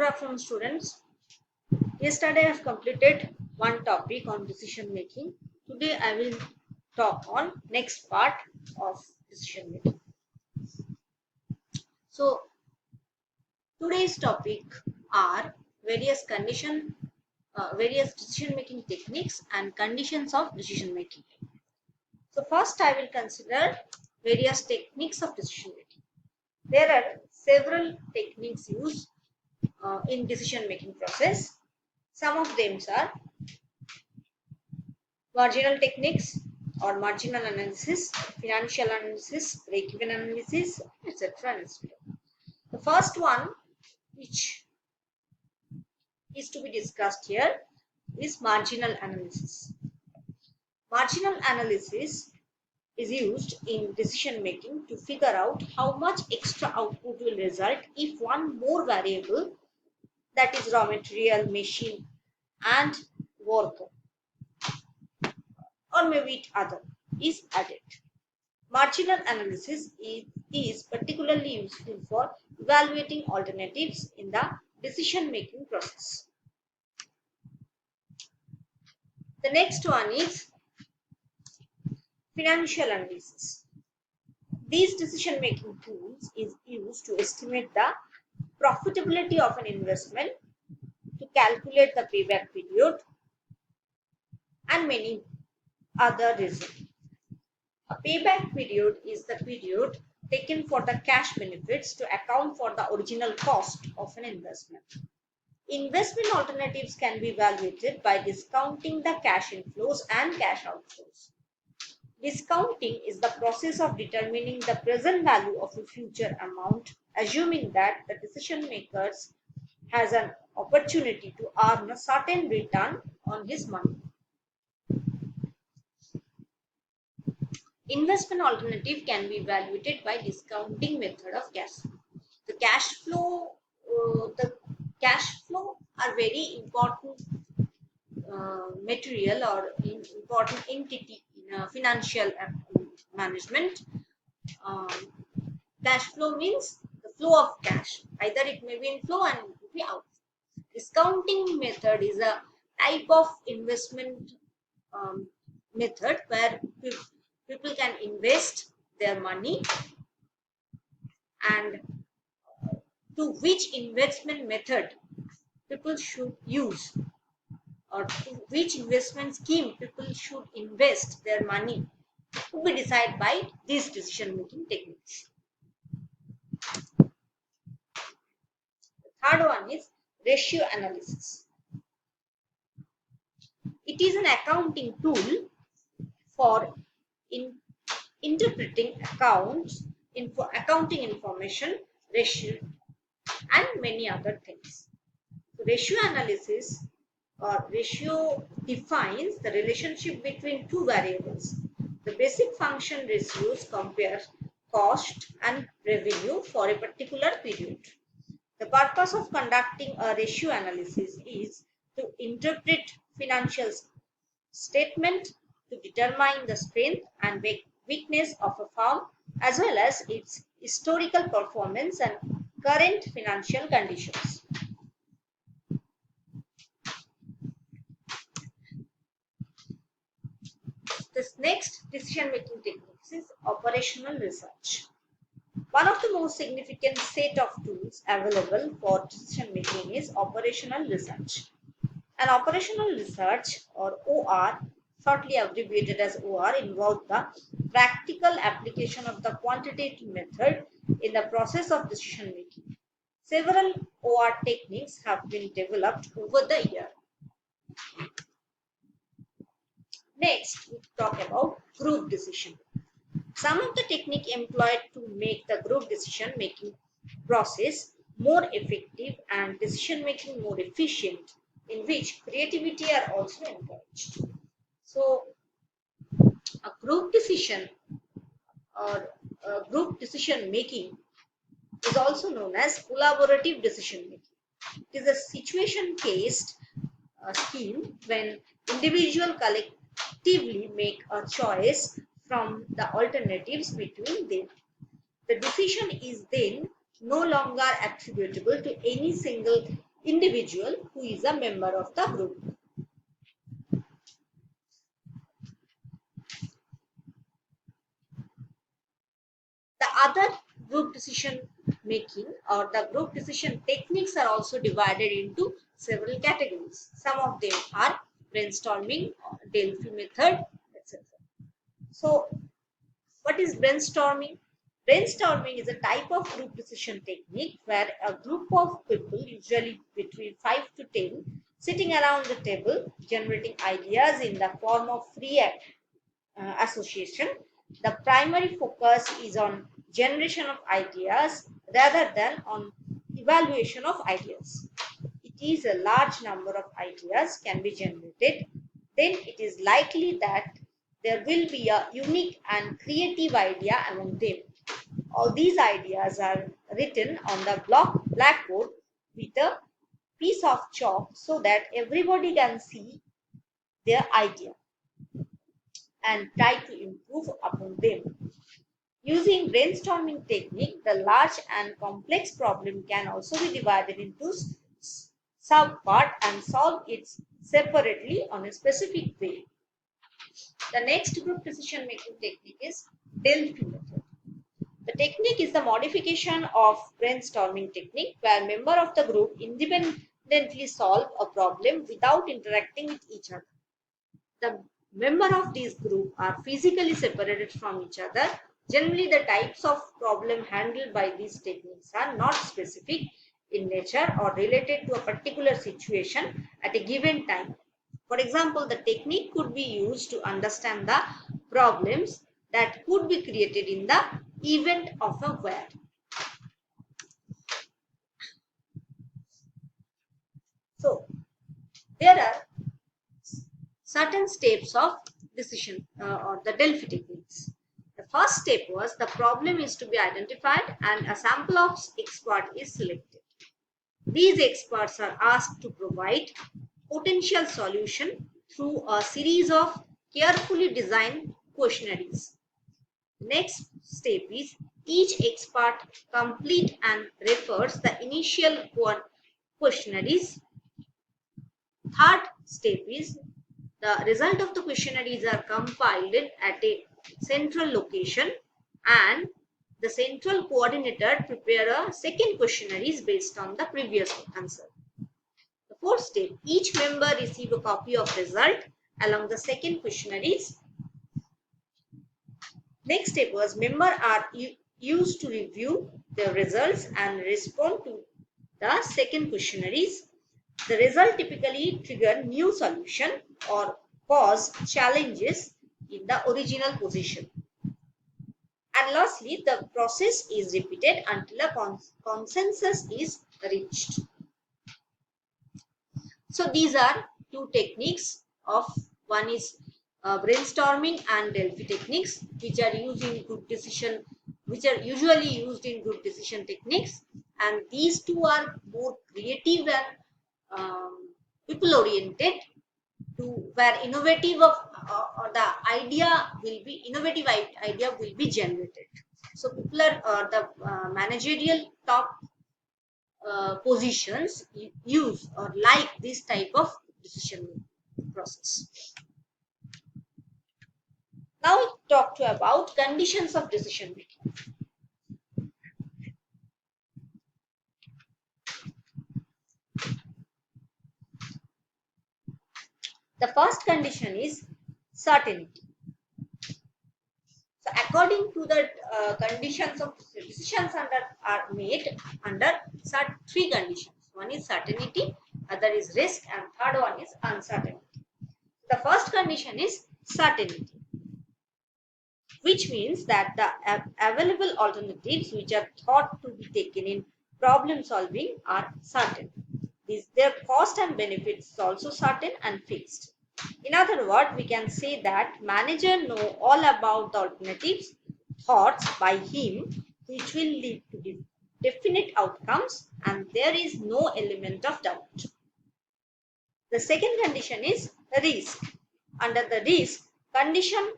Good afternoon, students. Yesterday I have completed one topic on decision making. Today I will talk on next part of decision making. So today's topic are various decision making techniques and conditions of decision making. So first I will consider various techniques of decision making. There are several techniques used in decision making process. Some of them are marginal techniques or marginal analysis, financial analysis, break-even analysis, etc. The first one, which is to be discussed here, is marginal analysis. Marginal analysis is used in decision making to figure out how much extra output will result if one more variable, that is raw material, machine and worker, or maybe it other, is added. Marginal analysis is particularly useful for evaluating alternatives in the decision-making process. The next one is financial analysis. These decision-making tools is used to estimate the profitability of an investment, to calculate the payback period, and many other reasons. A payback period is the period taken for the cash benefits to account for the original cost of an investment. Investment alternatives can be evaluated by discounting the cash inflows and cash outflows. Discounting is the process of determining the present value of a future amount, assuming that the decision maker has an opportunity to earn a certain return on his money. Investment alternative can be evaluated by discounting method of cash flow. The cash flow are very important material or important entity in financial management. Cash flow means the flow of cash. Either it may be inflow and it may be outflow. Discounting method is a type of investment method where people can invest their money, and to which investment method people should use, or to which investment scheme people should invest their money, to be decided by these decision making techniques. The third one is ratio analysis. It is an accounting tool for interpreting accounting information, ratio, and many other things. So ratio analysis or ratio defines the relationship between two variables. The basic function ratios compare cost and revenue for a particular period. The purpose of conducting a ratio analysis is to interpret financial statement, to determine the strength and weakness of a firm, as well as its historical performance and current financial conditions. This next decision making techniques is operational research. One of the most significant set of tools available for decision making is operational research. An operational research, or OR, shortly abbreviated as OR, involves the practical application of the quantitative method in the process of decision making. Several OR techniques have been developed over the year. Next, we talk about group decision. Some of the techniques employed to make the group decision making process more effective and decision making more efficient, in which creativity are also encouraged. So, a group decision or group decision making is also known as collaborative decision making. It is a situation-based scheme when individuals collectively make a choice from the alternatives between them. The decision is then no longer attributable to any single individual who is a member of the group. The other group decision making or the group decision techniques are also divided into several categories. Some of them are brainstorming, Delphi method, etc. So, what is brainstorming? Brainstorming is a type of group decision technique where a group of people, usually between 5 to 10, sitting around the table generating ideas in the form of free association. The primary focus is on generation of ideas rather than on evaluation of ideas. It is a large number of ideas can be generated, then it is likely that there will be a unique and creative idea among them. All these ideas are written on the blackboard with a piece of chalk so that everybody can see their idea and try to improve upon them. Using brainstorming technique, the large and complex problem can also be divided into sub-part and solve it separately on a specific way. The next group decision making technique is Delphi method. The technique is the modification of brainstorming technique where member of the group independently solve a problem without interacting with each other. The members of this group are physically separated from each other. Generally, the types of problem handled by these techniques are not specific in nature or related to a particular situation at a given time. For example, the technique could be used to understand the problems that could be created in the event of a war. So, there are certain steps of decision or the Delphi techniques. The first step was the problem is to be identified and a sample of expert is selected. These experts are asked to provide potential solution through a series of carefully designed questionnaires. Next step is each expert complete and refers the initial questionnaires. Third step is the result of the questionnaires are compiled at a central location and the central coordinator prepare a second questionnaire based on the previous answer. The fourth step, each member receive a copy of result along the second questionnaires. Next step was member are used to review the results and respond to the second questionnaires. The result typically trigger new solution or cause challenges in the original position. And lastly, the process is repeated until a consensus is reached. So these are two techniques of one is brainstorming and Delphi techniques, which are used in group decision, which are usually used in group decision techniques, and these two are more creative and people oriented to where innovative of or the idea will be innovative idea will be generated. So people are the managerial top positions use or like this type of decision process. Now we talk to about conditions of decision making. The first condition is certainty. So according to the conditions of decisions are made under three conditions. One is certainty, other is risk, and third one is uncertainty. The first condition is certainty, which means that the available alternatives which are thought to be taken in problem solving are certain. Their cost and benefits is also certain and fixed. In other words, we can say that manager know all about the alternatives thoughts by him which will lead to definite outcomes and there is no element of doubt. The second condition is risk. Under the risk condition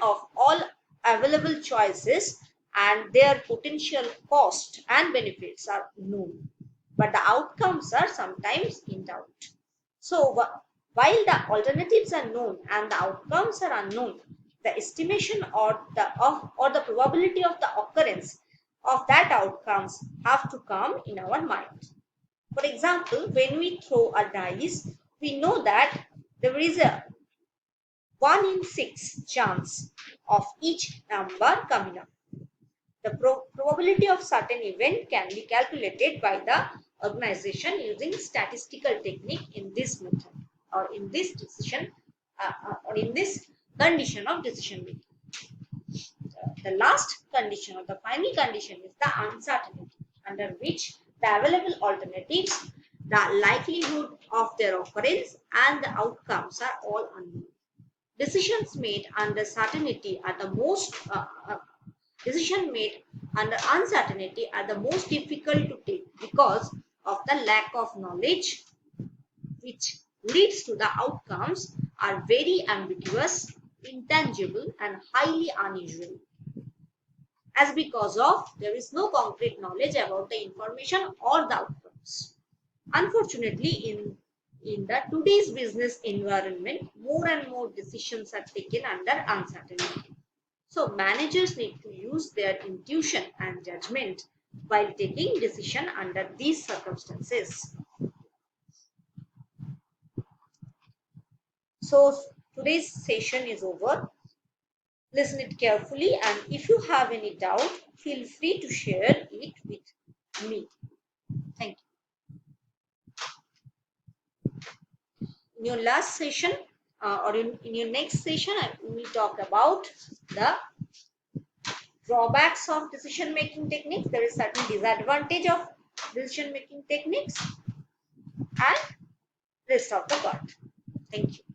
of all available choices, and their potential cost and benefits are known, but the outcomes are sometimes in doubt. So, while the alternatives are known and the outcomes are unknown, the estimation or the probability of the occurrence of that outcomes have to come in our mind. For example, when we throw a dice, we know that there is a 1 in 6 chance of each number coming up. The probability of certain event can be calculated by the organization using statistical technique in this method or in this decision or in this condition of decision making. The last condition or the final condition is the uncertainty, under which the available alternatives, the likelihood of their occurrence, and the outcomes are all unknown. Decisions made under certainty are the most decision made under uncertainty are the most difficult to take because of the lack of knowledge, which leads to the outcomes are very ambiguous, intangible, and highly unusual. As because of there is no concrete knowledge about the information or the outcomes. Unfortunately, in the today's business environment, more and more decisions are taken under uncertainty. So managers need to use their intuition and judgment while taking decision under these circumstances. So today's session is over. Listen it carefully, and if you have any doubt, feel free to share it with me. Thank you. In your last session or in your next session, we will talk about the drawbacks of decision making techniques. There is certain disadvantage of decision making techniques and rest of the part. Thank you.